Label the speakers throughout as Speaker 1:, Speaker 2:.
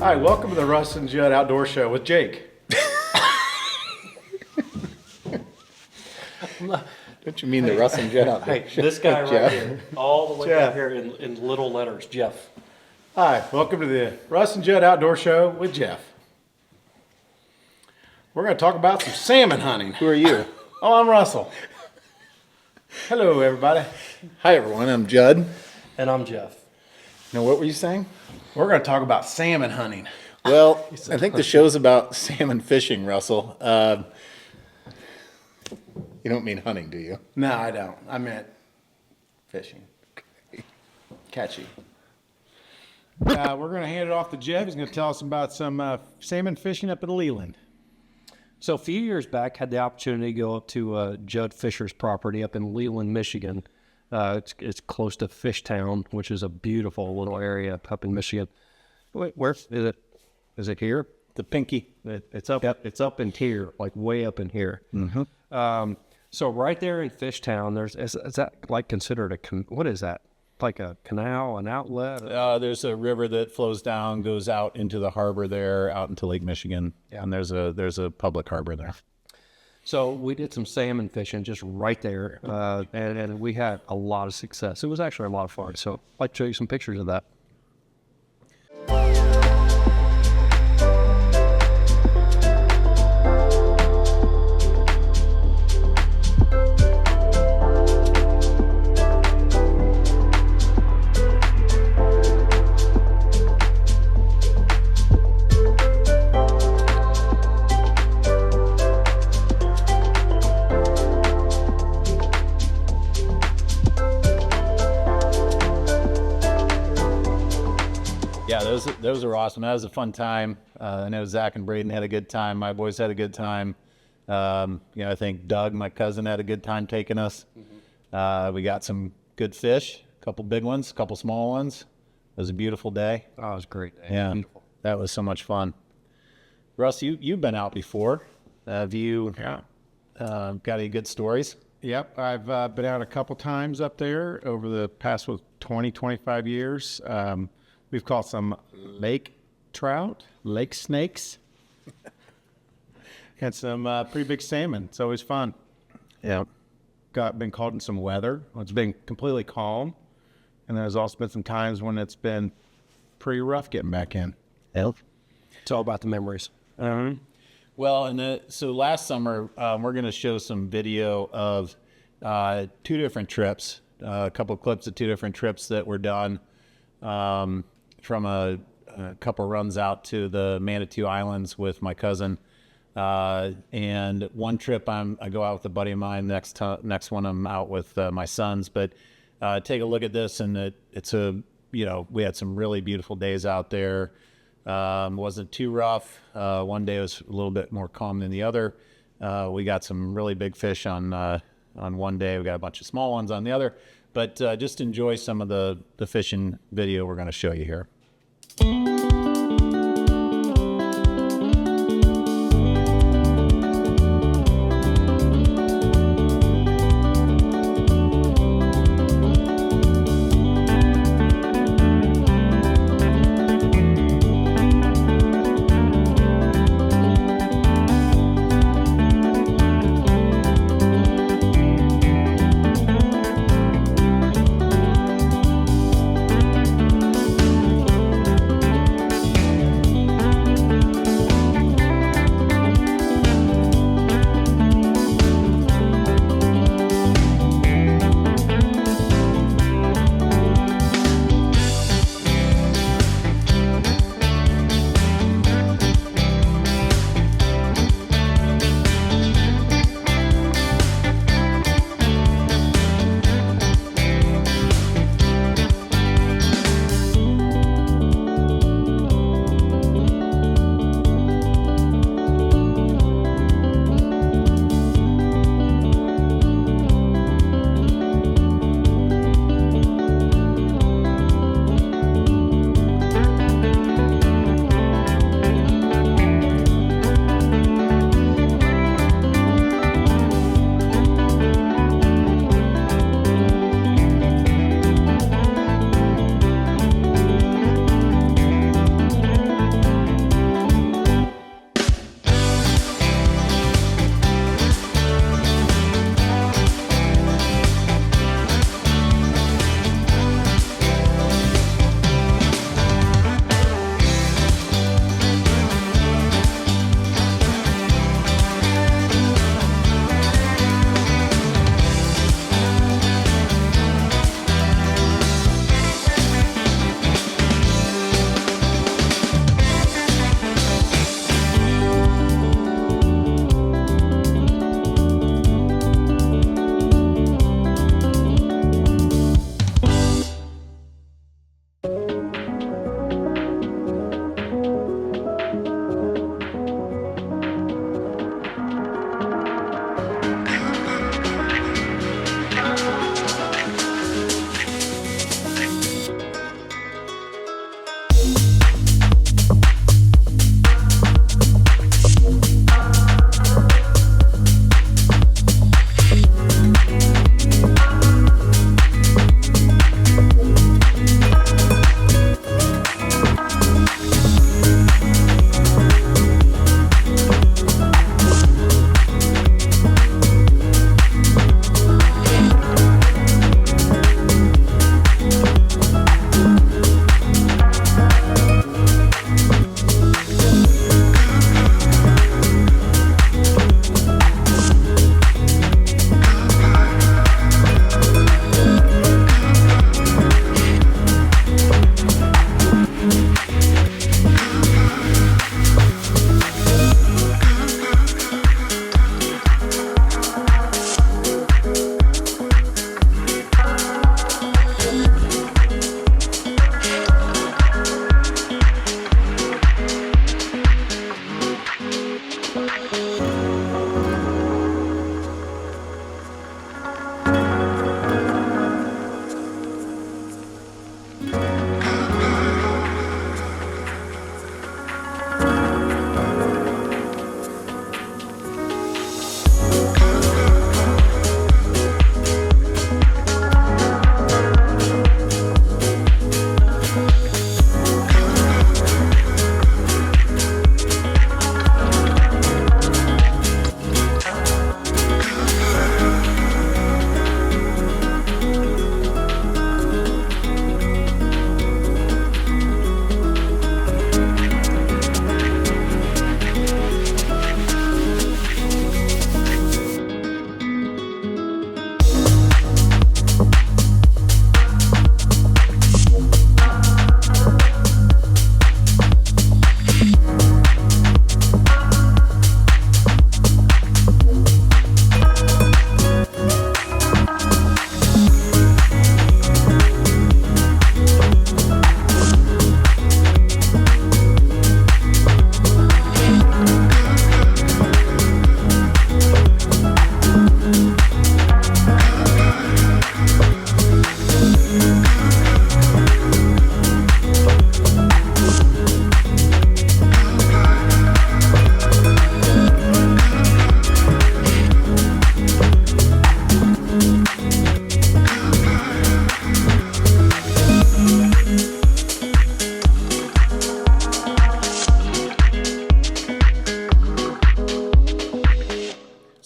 Speaker 1: Hi, welcome to the Russ and Judd Outdoor Show with Jake.
Speaker 2: Don't you mean the Russ and Judd out there?
Speaker 3: Hey, this guy right
Speaker 2: Jeff.
Speaker 3: here, all the way
Speaker 1: Jeff.
Speaker 3: down here in little letters, Jeff.
Speaker 1: Hi, welcome to the Russ and Judd Outdoor Show with Jeff. We're going to talk about some salmon hunting.
Speaker 2: Who are you?
Speaker 1: Oh, I'm Russell. Hello, everybody.
Speaker 2: Hi, everyone. I'm Judd.
Speaker 3: And I'm Jeff.
Speaker 2: Now, what were you saying?
Speaker 1: We're going to talk about salmon hunting.
Speaker 2: Well, I think the show's about salmon fishing, Russell. You don't mean hunting, do you?
Speaker 1: No, I don't. I meant fishing. Catchy. We're going to hand it off to Jeff. He's going to tell us about some salmon fishing up in Leland.
Speaker 3: So a few years back, had the opportunity to go up to Judd Fisher's property up in Leland, Michigan. It's close to Fishtown, which is a beautiful little area up in Michigan. Wait, where is it? Is it here?
Speaker 2: The pinky.
Speaker 3: It's up. Yep. It's up in here, like way up in here. Mm-hmm. So right there in Fishtown, is that like considered what is that? Like a canal, an outlet?
Speaker 2: There's a river that flows down, goes out into the harbor there, out into Lake Michigan. Yeah. And there's a public harbor there.
Speaker 3: So we did some salmon fishing just right there, and we had a lot of success. It was actually a lot of fun. So I'd like to show you some pictures of that.
Speaker 2: Yeah, those are awesome. That was a fun time. I know Zach and Braden had a good time. My boys had a good time. I think Doug, my cousin, had a good time taking us. We got some good fish, a couple big ones, a couple small ones. It was a beautiful day.
Speaker 3: Oh, it was a great day.
Speaker 2: Yeah,
Speaker 3: Beautiful.
Speaker 2: that was so much fun. Russ, you've been out before. Have you got any good stories?
Speaker 1: Yep, I've been out a couple times up there over the past 20, 25 years. We've caught some lake trout, lake snakes, and some pretty big salmon. It's always fun.
Speaker 2: Yeah.
Speaker 1: Been caught in some weather. It's been completely calm, and there's also been some times when it's been pretty rough getting back in.
Speaker 3: It's all about the memories.
Speaker 2: Well, so last summer, we're going to show some video of two different trips, a couple of clips of two different trips that were done from a couple runs out to the Manitou Islands with my cousin. And one trip I go out with a buddy of mine. Next one I'm out with my sons. But take a look at this, and we had some really beautiful days out there. Wasn't too rough. One day was a little bit more calm than the other. We got some really big fish on one day. We got a bunch of small ones on the other. But just enjoy some of the fishing video we're going to show you here.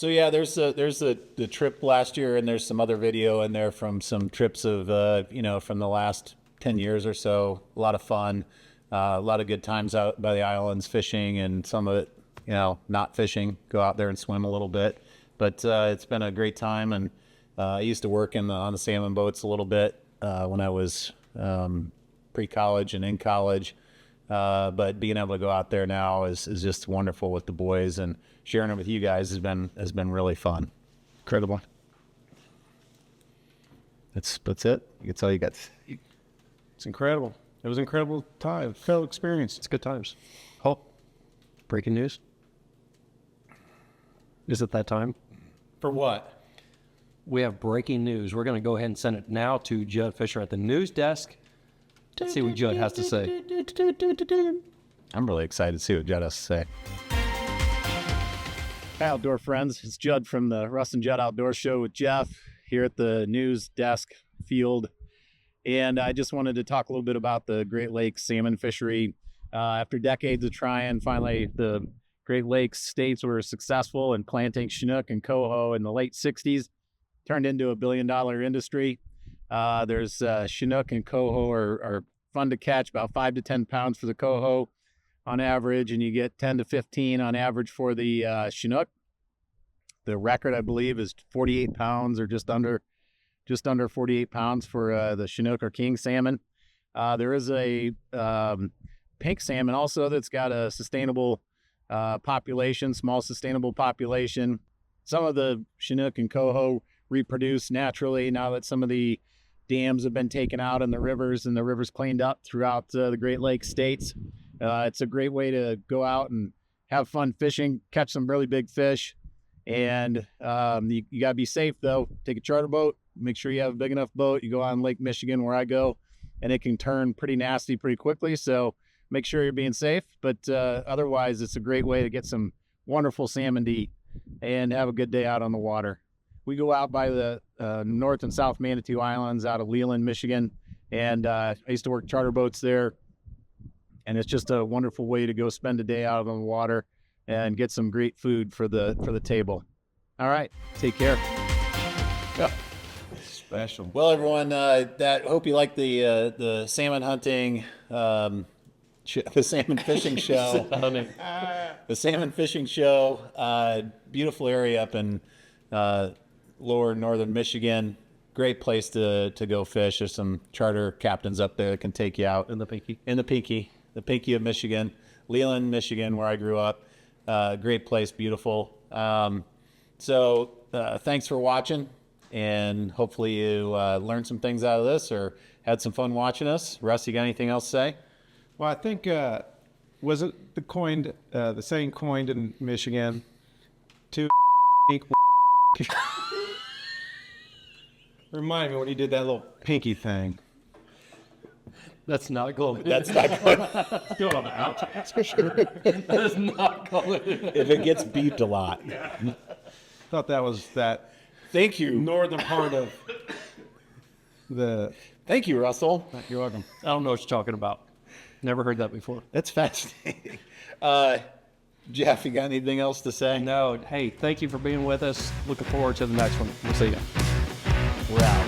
Speaker 2: So yeah, there's the trip last year, and there's some other video in there from some trips of from the last 10 years or so. A lot of fun, a lot of good times out by the islands fishing, and some of it not fishing. Go out there and swim a little bit, but it's been a great time. And I used to work on the salmon boats a little bit when I was pre-college and in college. But being able to go out there now is just wonderful with the boys, and sharing it with you guys has been really fun.
Speaker 3: Incredible.
Speaker 2: That's it. That's all you got.
Speaker 1: It's incredible. It was an incredible time, fellow experience.
Speaker 3: It's good times. Oh, breaking news. Is it that time?
Speaker 1: For what?
Speaker 3: We have breaking news. We're going to go ahead and send it now to Judd Fisher at the news desk. Let's see what Judd has to say.
Speaker 2: I'm really excited to see what Judd has to say. Hi, outdoor friends. It's Judd from the Russ and Judd Outdoor Show with Jeff here at the news desk field. And I just wanted to talk a little bit about the Great Lakes salmon fishery. After decades of trying, finally the Great Lakes states were successful in planting Chinook and coho in the late 60s. Turned into a billion-dollar industry. There's Chinook and coho are fun to catch, about 5 to 10 pounds for the coho on average, and you get 10 to 15 on average for the Chinook. The record, I believe, is 48 pounds or just under 48 pounds for the Chinook or king salmon. There is a pink salmon also that's got a sustainable population, small sustainable population. Some of the Chinook and coho reproduce naturally now that some of the dams have been taken out and the rivers cleaned up throughout the Great Lakes states. It's a great way to go out and have fun fishing, catch some really big fish. And you got to be safe, though. Take a charter boat. Make sure you have a big enough boat. You go on Lake Michigan where I go, and it can turn pretty nasty pretty quickly. So make sure you're being safe. But otherwise, it's a great way to get some wonderful salmon to eat and have a good day out on the water. We go out by the North and South Manitou Islands out of Leland, Michigan, and I used to work charter boats there, and it's just a wonderful way to go spend a day out on the water and get some great food for the table. All right, take care. Yeah.
Speaker 1: Special.
Speaker 2: Well, everyone, hope you like the salmon hunting, the salmon fishing show. The salmon fishing show. Beautiful area up in lower northern Michigan. Great place to go fish. There's some charter captains up there that can take you out.
Speaker 3: In the Pinky.
Speaker 2: The Pinky of Michigan. Leland, Michigan, where I grew up. Great place, beautiful. So thanks for watching, and hopefully you learned some things out of this or had some fun watching us. Russ, you got anything else to say?
Speaker 1: Well, I think, was it the saying coined in Michigan? Remind me when he did that little pinky thing.
Speaker 3: That's not going.
Speaker 2: That's not good.
Speaker 1: Still on the outtakes.
Speaker 3: That is not going.
Speaker 2: If it gets beeped a lot.
Speaker 1: Thought that was that
Speaker 2: Thank you.
Speaker 1: northern part of the.
Speaker 2: Thank you, Russell.
Speaker 1: You're welcome.
Speaker 3: I don't know what you're talking about. Never heard that before.
Speaker 2: That's fascinating. Jeff, you got anything else to say?
Speaker 3: No. Hey, thank you for being with us. Looking forward to the next one. We'll see you.
Speaker 2: We're out.